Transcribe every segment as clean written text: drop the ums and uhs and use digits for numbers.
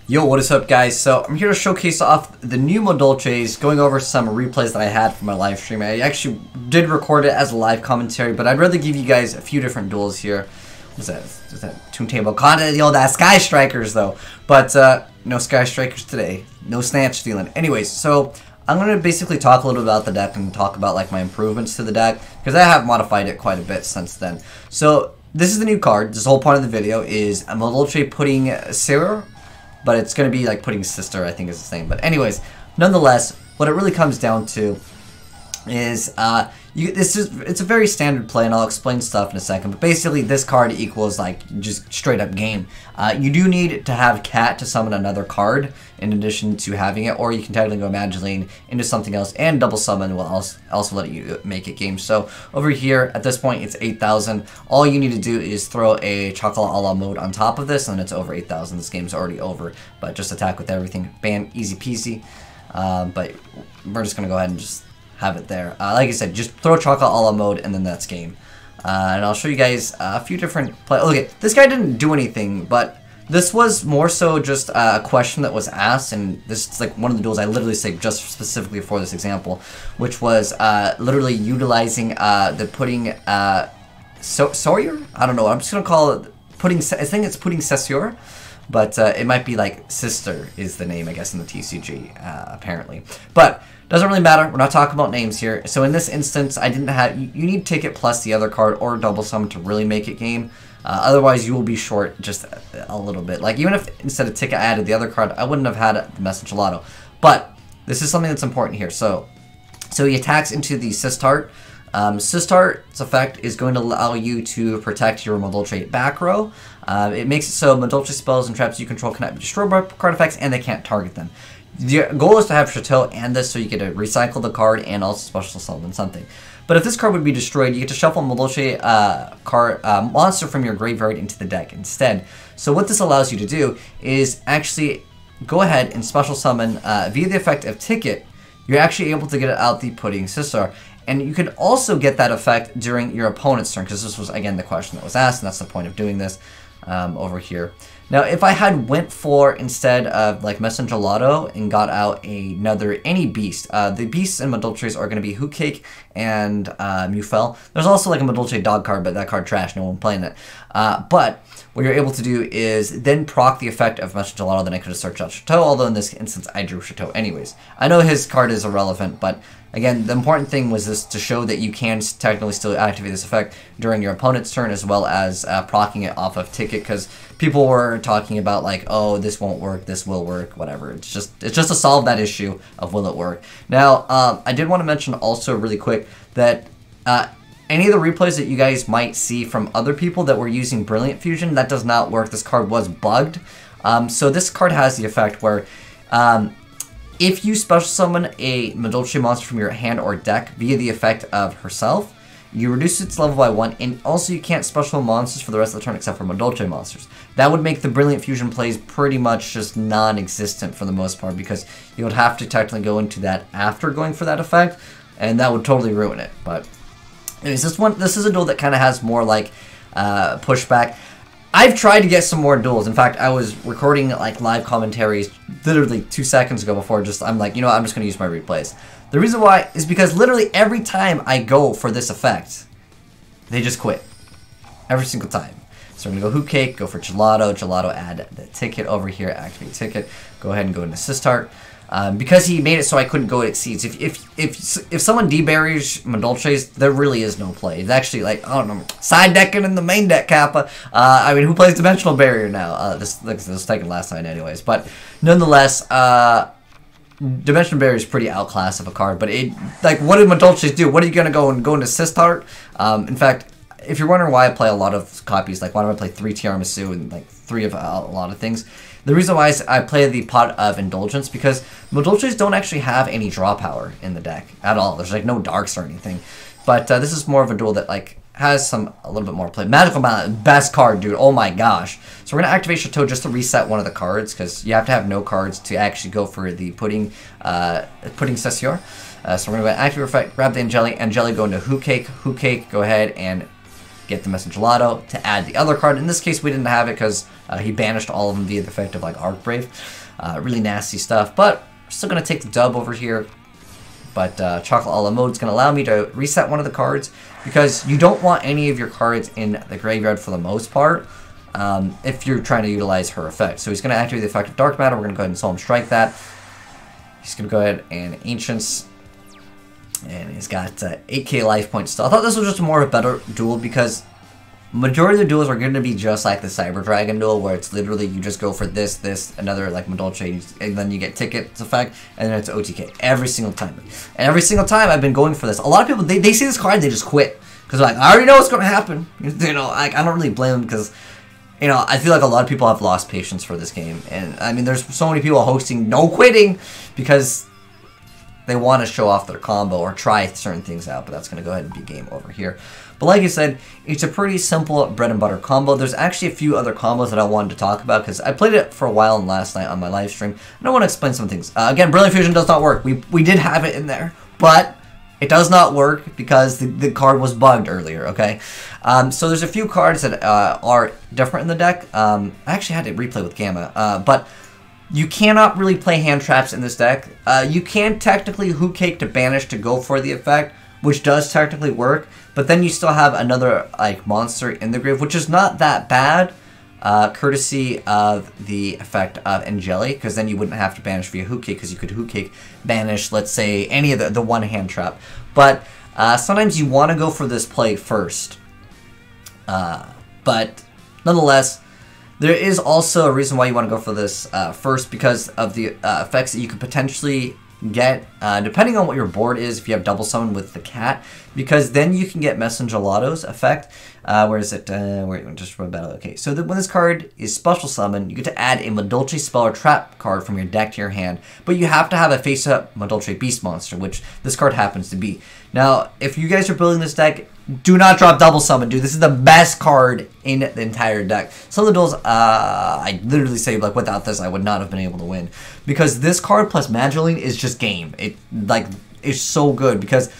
Yo, what is up, guys? So I'm here to showcase off the new Madolches, going over some replays that I had for my live stream. I actually did record it as a live commentary, but I'd rather give you guys a few different duels here. What's that? Is that Toon Table content? Yo, that Sky Strikers though. But no Sky Strikers today. No snatch stealing. Anyways, so I'm gonna basically talk a little about the deck and talk about like my improvements to the deck because I have modified it quite a bit since then. So this is the new card. This whole point of the video is a Madolche Puddingcessoeur. But it's going to be like Puddingcessoeur, I think is the same. But anyways, nonetheless, what it really comes down to is it's a very standard play, and I'll explain stuff in a second. But basically, this card equals like just straight up game. You do need to have Cat to summon another card in addition to having it, or you can technically go Magic Lane into something else, and double summon will also let you make it game. So over here, at this point, it's 8,000. All you need to do is throw a Chocolate a la mode on top of this, and it's over 8,000. This game's already over, but just attack with everything. Bam, easy peasy. But we're just gonna go ahead and just have it there. Like I said, just throw Chocolate a la mode, and then that's game. And I'll show you guys a few different play. Okay, this guy didn't do anything, but this was more so just a question that was asked, and this is like one of the duels I literally saved just specifically for this example, which was literally utilizing the pudding Sawyer? I don't know. I'm just gonna call it pudding. I think it's Puddingcessoeur, but it might be like sister is the name, I guess, in the TCG apparently. But doesn't really matter. We're not talking about names here. So in this instance, I didn't have. You need ticket plus the other card or double summon to really make it game. Otherwise, you will be short just a little bit. Like even if instead of ticket I added the other card, I wouldn't have had the message gelato. But this is something that's important here. So he attacks into the Sistart. Sistart's effect is going to allow you to protect your Madolche back row. It makes it so Madolche spells and traps you control cannot be destroyed by card effects, and they can't target them. The goal is to have Chateau and this so you get to recycle the card and also special summon something. But if this card would be destroyed, you get to shuffle a Madolche monster from your graveyard into the deck instead. So what this allows you to do is actually go ahead and special summon via the effect of Ticket. You're actually able to get it out the Puddingcessoeur. And you can also get that effect during your opponent's turn, because this was, again, the question that was asked, and that's the point of doing this over here. Now, if I had went for, instead of, like, Messenger Gelato and got out any beast, the beasts in Madolches are going to be Hootcake and Mufel. There's also, like, a Madolche dog card, but that card trash, no one playing it. But what you're able to do is then proc the effect of Messenger Gelato, then I could have searched out Chateau, although in this instance, I drew Chateau anyways. I know his card is irrelevant, but again, the important thing was this to show that you can technically still activate this effect during your opponent's turn, as well as proccing it off of Ticket, because people were talking about like, oh, this won't work, this will work, whatever. It's just to solve that issue of will it work. Now, I did want to mention also really quick that any of the replays that you guys might see from other people that were using Brilliant Fusion, that does not work. This card was bugged. So this card has the effect where if you special summon a Madolche monster from your hand or deck via the effect of herself, you reduce its level by 1, and also you can't special monsters for the rest of the turn except for Madolche monsters. That would make the Brilliant Fusion plays pretty much just non-existent for the most part, because you would have to technically go into that after going for that effect, and that would totally ruin it. But anyways, this is a duel that kind of has more like pushback. I've tried to get some more duels. In fact, I was recording like live commentaries literally 2 seconds ago before I'm like, you know what, I'm just going to use my replays. The reason why is because literally every time I go for this effect, they just quit. Every single time. So we're going to go Hootcake, go for Gelato, Gelato add the ticket over here, activate ticket, go ahead and go into Sistart. Because he made it so I couldn't go at Seeds. If someone deburies Madolches, there really is no play. It's actually like, I don't know, side decking in the main deck Kappa. I mean, who plays Dimensional Barrier now? This was taken last night anyways. But nonetheless, Dimensional Barrier is pretty outclassed of a card. But like, what did Madolches do? What are you gonna go into Sistart? In fact, if you're wondering why I play a lot of copies, like why do I play 3 Tiramisu and like 3 of a lot of things, the reason why is I play the Pot of Indulgence, because Madolches don't actually have any draw power in the deck at all. There's like no darks or anything. But this is more of a duel that like has a little bit more play. Magical Mallet, best card, dude. Oh my gosh. So we're going to activate Chateau just to reset one of the cards, because you have to have no cards to actually go for the Puddingcessoeur. So we're going to activate effect, grab the Angeli, go into Hootcake, go ahead and get the Messenger Gelato to add the other card. In this case, we didn't have it because he banished all of them via the effect of like Arc Brave. Really nasty stuff, but we're still going to take the dub over here. But Chocolate a la mode is going to allow me to reset one of the cards because you don't want any of your cards in the graveyard for the most part if you're trying to utilize her effect. So he's going to activate the effect of Dark Matter. We're going to go ahead and Solemn Strike that. He's going to go ahead and Ancients. And he's got 8k life points still. I thought this was just more of a better duel because majority of the duels are going to be just like the Cyber Dragon duel, where it's literally you just go for this, another like Madolche, and then you get tickets effect, and then it's OTK every single time. And every single time I've been going for this. A lot of people, they see this card, they just quit. Because like, I already know what's going to happen. You know, I don't really blame them because, you know, I feel like a lot of people have lost patience for this game. And I mean, there's so many people hosting no quitting because they want to show off their combo or try certain things out, but that's going to go ahead and be game over here. But like I said, it's a pretty simple bread and butter combo. There's actually a few other combos that I wanted to talk about because I played it for a while and last night on my live stream. And I want to explain some things. Again, Brilliant Fusion does not work. We did have it in there, but it does not work because the card was bugged earlier, okay? So there's a few cards that are different in the deck. I actually had to replay with Gamma, but you cannot really play hand traps in this deck. You can technically Hoot Cake to banish to go for the effect, which does technically work, but then you still have another like monster in the grave, which is not that bad, courtesy of the effect of Angeli, because then you wouldn't have to banish via Hoot Cake, because you could Hoot Cake banish, let's say, any of the one hand trap. But sometimes you want to go for this play first. But nonetheless, there is also a reason why you want to go for this first, because of the effects that you could potentially get, depending on what your board is, if you have double summon with the cat, because then you can get Messenger Gelato's effect. Where is it? Just run battle. Okay, so when this card is special summon, you get to add a Madolche spell or trap card from your deck to your hand, but you have to have a face-up Madolche beast monster, which this card happens to be. Now, if you guys are building this deck, do not drop double summon, dude. This is the best card in the entire deck. Some of the duels, I literally say, like, without this, I would not have been able to win. Because this card plus Mageline is just game. It, like, is so good because,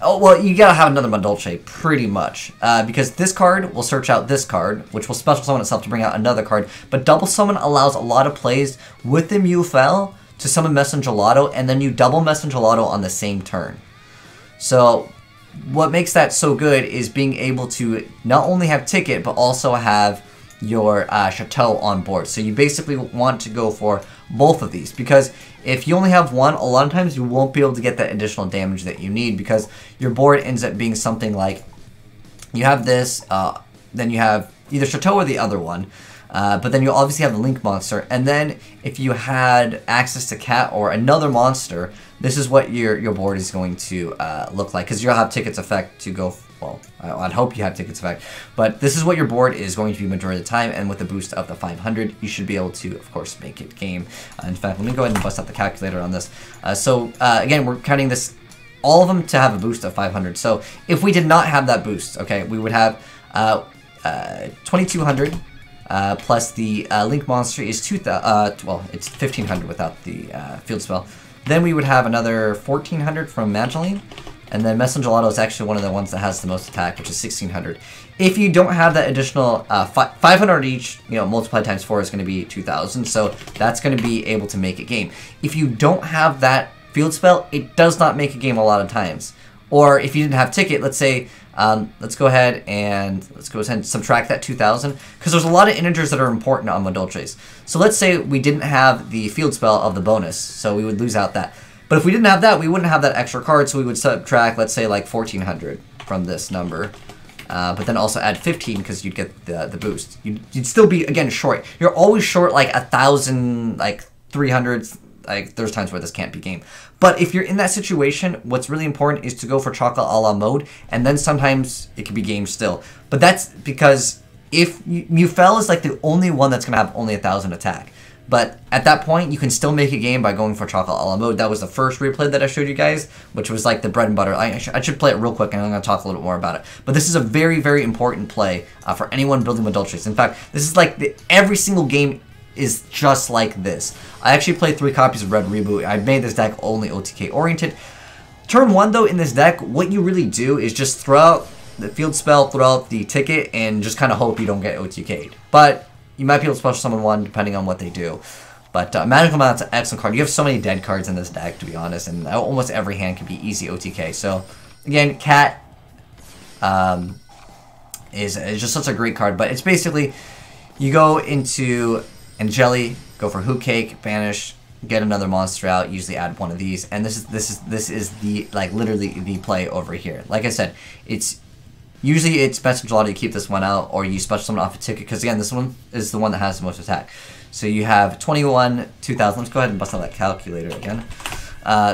oh, well, you gotta have another Madolche, pretty much. Because this card will search out this card, which will special summon itself to bring out another card. But double summon allows a lot of plays with the Mufel to summon Messenger Gelato, and then you double Messenger Gelato on the same turn. So what makes that so good is being able to not only have Ticket, but also have your Chateau on board. So you basically want to go for both of these, because if you only have one, a lot of times you won't be able to get that additional damage that you need, because your board ends up being something like, you have this, then you have either Chateau or the other one, but then you obviously have the Link monster, and then if you had access to Cat or another monster, this is what your board is going to look like, because you'll have Ticket's effect to go, well, I'd hope you have Ticket's effect, but this is what your board is going to be majority of the time, and with the boost of the 500, you should be able to, of course, make it game. In fact, let me go ahead and bust out the calculator on this. Again, we're counting this, all of them to have a boost of 500, so if we did not have that boost, okay, we would have 2200, plus the Link monster is 2000, well, it's 1500 without the field spell. Then we would have another 1400 from Mageline, and then Messenger Gelato is actually one of the ones that has the most attack, which is 1600. If you don't have that additional 500 each, you know, multiplied times 4 is going to be 2000, so that's going to be able to make a game. If you don't have that field spell, it does not make a game a lot of times. Or if you didn't have Ticket, let's say, let's go ahead and subtract that 2000, because there's a lot of integers that are important on Madolches. So let's say we didn't have the field spell of the bonus, so we would lose out that. But if we didn't have that, we wouldn't have that extra card, so we would subtract, let's say, like 1400 from this number. But then also add 15 because you'd get the boost. You'd still be, again, short. You're always short like 1,000, like 300. Like, there's times where this can't be game. But if you're in that situation, what's really important is to go for Chocolate a la mode, and then sometimes it can be game still. But that's because if Mufel is like the only one that's going to have only 1,000 attack. But at that point, you can still make a game by going for Chocolate a la mode. That was the first replay that I showed you guys, which was like the bread and butter. I should play it real quick, and I'm going to talk a little bit more about it. But this is a very, very important play for anyone building Madolches. In fact, this is like every single game is just like this. I actually played 3 copies of Red Reboot. I made this deck only OTK oriented. Turn 1 though, in this deck, what you really do is just throw out the field spell, throw out the ticket, and just kind of hope you don't get OTK'd. But you might be able to special summon one depending on what they do. But Magical Mallet's an excellent card. You have so many dead cards in this deck, to be honest, and almost every hand can be easy OTK. So, again, Cat is just such a great card. But it's basically, you go into Angeli, go for Hoop Cake, banish, get another monster out, usually add one of these, and this is the, like, literally the play over here. Like I said, it's best to keep this one out, or you special summon off a ticket, because again, this one is the one that has the most attack. So you have 21, 2000. Let's go ahead and bust out that calculator again.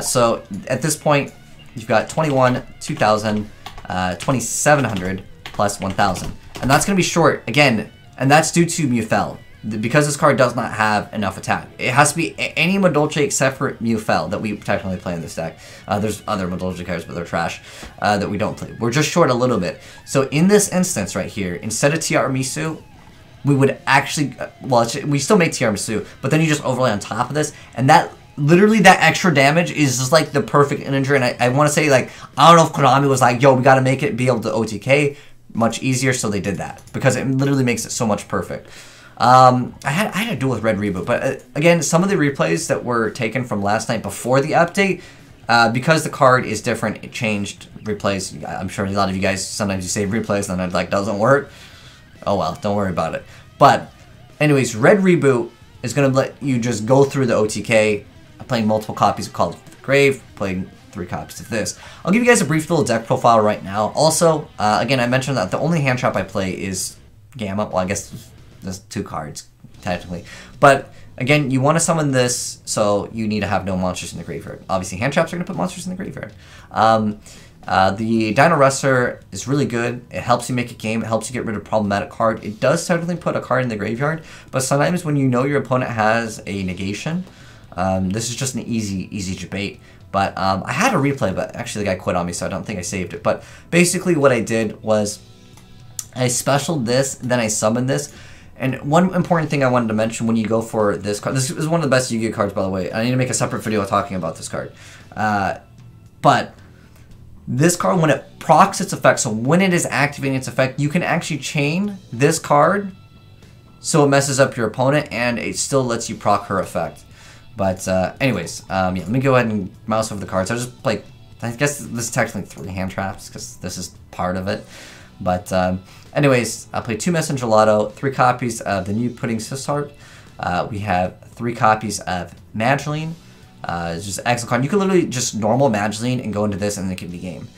So at this point, you've got 21, 2000, 2700 plus 1000, and that's going to be short again, and that's due to Mufel. Because this card does not have enough attack. It has to be any Madolche except for Mufel that we technically play in this deck. There's other Madolche cards, but they're trash, that we don't play. We're just short a little bit. So in this instance right here, instead of Tiramisu, we would actually, well, we still make Tiramisu, but then you just overlay on top of this, and that, literally that extra damage is just like the perfect integer, and I want to say, like, I don't know if Konami was like, yo, we got to make it be able to OTK much easier, so they did that, because it literally makes it so much perfect. I had a duel with Red Reboot, but again, some of the replays that were taken from last night before the update, because the card is different, it changed replays. I'm sure a lot of you guys, sometimes you save replays and it like doesn't work. Oh well, don't worry about it. But anyways, Red Reboot is going to let you just go through the OTK, playing multiple copies of Call of the Grave, playing 3 copies of this. I'll give you guys a brief little deck profile right now. Also, again, I mentioned that the only hand trap I play is Gamma. Well, I guess there's 2 cards, technically. But, again, you want to summon this, so you need to have no monsters in the graveyard. Obviously, hand traps are going to put monsters in the graveyard. The Dino Wrestler is really good. It helps you make a game. It helps you get rid of problematic card. It does technically put a card in the graveyard, but sometimes when you know your opponent has a negation, this is just an easy debate. But I had a replay, but actually the guy quit on me, so I don't think I saved it. But basically what I did was I specialed this, then I summoned this. And one important thing I wanted to mention when you go for this card, this is one of the best Yu-Gi-Oh cards, by the way. I need to make a separate video talking about this card. But this card, when it procs its effect, so when it is activating its effect, you can actually chain this card so it messes up your opponent and it still lets you proc her effect. But anyways, yeah, let me go ahead and mouse over the cards. I'll just play, I guess this is technically 3 hand traps because this is part of it. But anyways, I'll play 2 Messenger Gelato, 3 copies of the new Puddingcessoeur. We have 3 copies of Madeline. It's just an excellent card. You can literally just normal Madeline and go into this and it can be game.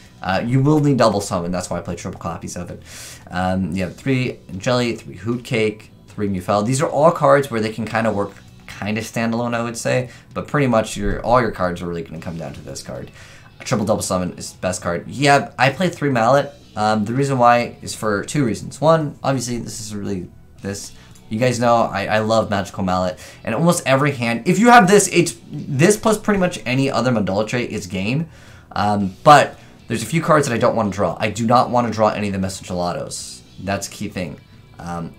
You will need double summon, that's why I play triple copies of it. You have 3 Jelly, 3 Hoot Cake, 3 Mufel. These are all cards where they can kind of work kind of standalone, I would say, but pretty much all your cards are really going to come down to this card. A triple double summon is the best card. Yeah, I play 3 Mallet. The reason why is for 2 reasons. One, obviously, this is really this. You guys know I love Magical Mallet, and almost every hand, if you have this, it's this plus pretty much any other Madolche is game. But there's a few cards that I don't want to draw. I do not want to draw any of the Messenger Gelatos. That's a key thing.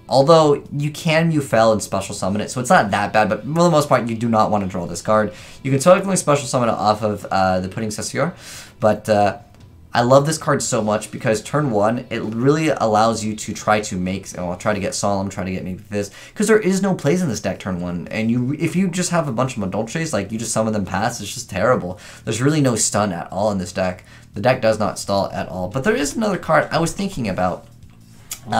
Although you can Mufel and special summon it, so it's not that bad, but for the most part, you do not want to draw this card. You can technically special summon it off of the Puddingcessoeur, but I love this card so much because turn 1, it really allows you to try to make, try to get Solemn, try to get maybe this, because there is no plays in this deck turn 1, and if you just have a bunch of Madolches, like you just summon them past, it's just terrible. There's really no stun at all in this deck. The deck does not stall at all, but there is another card I was thinking about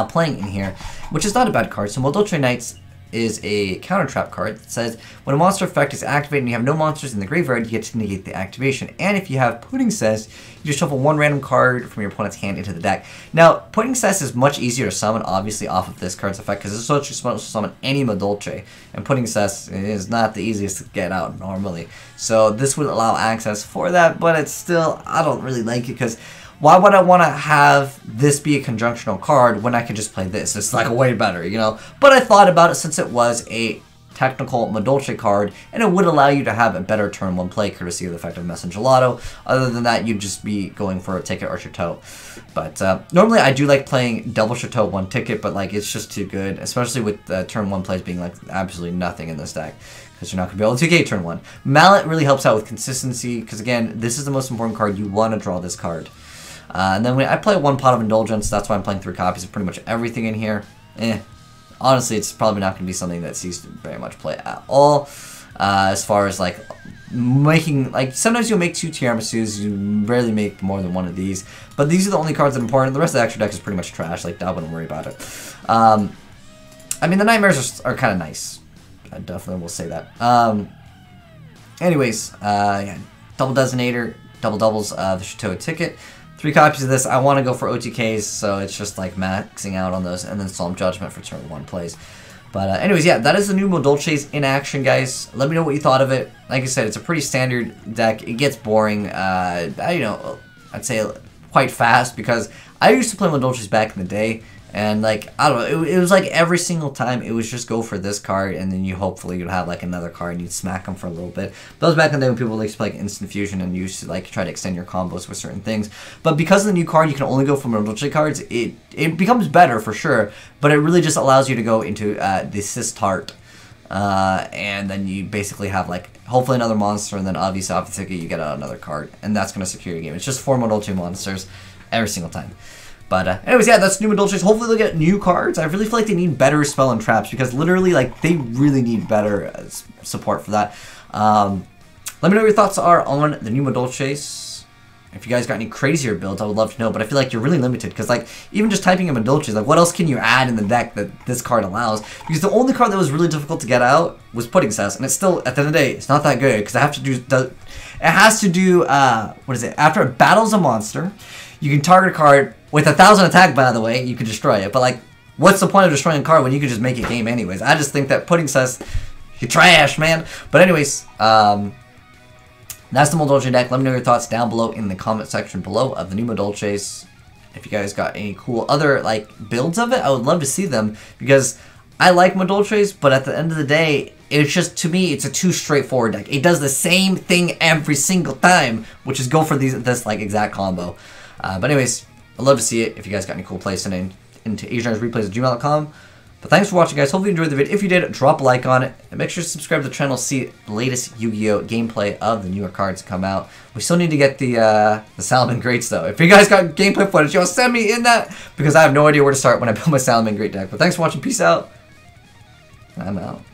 playing in here, which is not a bad card. So Madolche Knights is a counter trap card that says when a monster effect is activated and you have no monsters in the graveyard, you get to negate the activation. And if you have Puddingcessoeur, you just shuffle 1 random card from your opponent's hand into the deck. Now, Puddingcessoeur is much easier to summon, obviously, off of this card's effect, because this is what you're supposed to summon any Madolche, and Puddingcessoeur is not the easiest to get out normally. So this would allow access for that, but it's still, I don't really like it, because why would I want to have this be a conjunctional card when I could just play this? It's like way better, you know? But I thought about it since it was a technical Madolche card, and it would allow you to have a better turn 1 play courtesy of the effect of Messenger Gelato. Other than that, you'd just be going for a ticket or Chateau. But normally I do like playing double Chateau 1 ticket, but like it's just too good, especially with turn 1 plays being like absolutely nothing in this deck, because you're not going to be able to get turn 1. Mallet really helps out with consistency, because again, this is the most important card. You want to draw this card. And then I play 1 Pot of Indulgence. That's why I'm playing 3 copies of pretty much everything in here. Honestly, it's probably not going to be something that sees very much play at all. As far as like making, like, sometimes you'll make 2 Tiramisu's, you rarely make more than 1 of these, but these are the only cards that are important. The rest of the extra deck is pretty much trash, like, I wouldn't worry about it. I mean, the Nightmares are kind of nice. I definitely will say that. Anyways, yeah, double Designator, double doubles the Chateau ticket. 3 copies of this. I want to go for OTKs, so it's just like maxing out on those, and then Solemn Judgment for turn 1 plays. But anyways, yeah, that is the new Madolches in action, guys. Let me know what you thought of it. Like I said, it's a pretty standard deck. It gets boring, you know, I'd say quite fast, because I used to play Madolches back in the day, and like, I don't know, it was like every single time it was just go for this card, and then you hopefully you'd have like another card and you'd smack them for a little bit. That was back in the day when people used to play like Instant Fusion and used to like try to extend your combos with certain things. But because of the new card, you can only go for Madolche cards. It becomes better for sure, but it really just allows you to go into the Sistart, and then you basically have like hopefully another monster, and then obviously off the ticket you get another card, and that's going to secure your game. It's just 4 Madolche monsters every single time. But anyways, yeah, that's new Madolches. Hopefully they'll get new cards. I really feel like they need better spell and traps, because literally, like, they really need better support for that. Let me know what your thoughts are on the new Madolches. If you guys got any crazier builds, I would love to know. But I feel like you're really limited, because like even just typing in Madolches, like what else can you add in the deck that this card allows? Because the only card that was really difficult to get out was Puddingcessoeur, and it's still, at the end of the day, it's not that good, because I have to do it has to do what is it? After it battles a monster, you can target a card with 1,000 attack, by the way, you can destroy it. But like, what's the point of destroying a card when you can just make a game anyways? I just think that Puddingcessoeur, you trash, man. But anyways, that's the Madolche deck. Let me know your thoughts down below in the comment section below of the new Madolches. If you guys got any cool other like builds of it, I would love to see them, because I like Madolches, but at the end of the day, it's just, to me, it's a too straightforward deck. It does the same thing every single time, which is go for this like exact combo. But anyways, I'd love to see it if you guys got any cool plays sending into AzneyesReplays@gmail.com. But thanks for watching, guys. Hopefully you enjoyed the video. If you did, drop a like on it. And make sure to subscribe to the channel to see the latest Yu-Gi-Oh! Gameplay of the newer cards come out. We still need to get the Salomon Greats, though. If you guys got gameplay footage, y'all send me in that, because I have no idea where to start when I build my Salomon Great deck. But thanks for watching. Peace out. I'm out.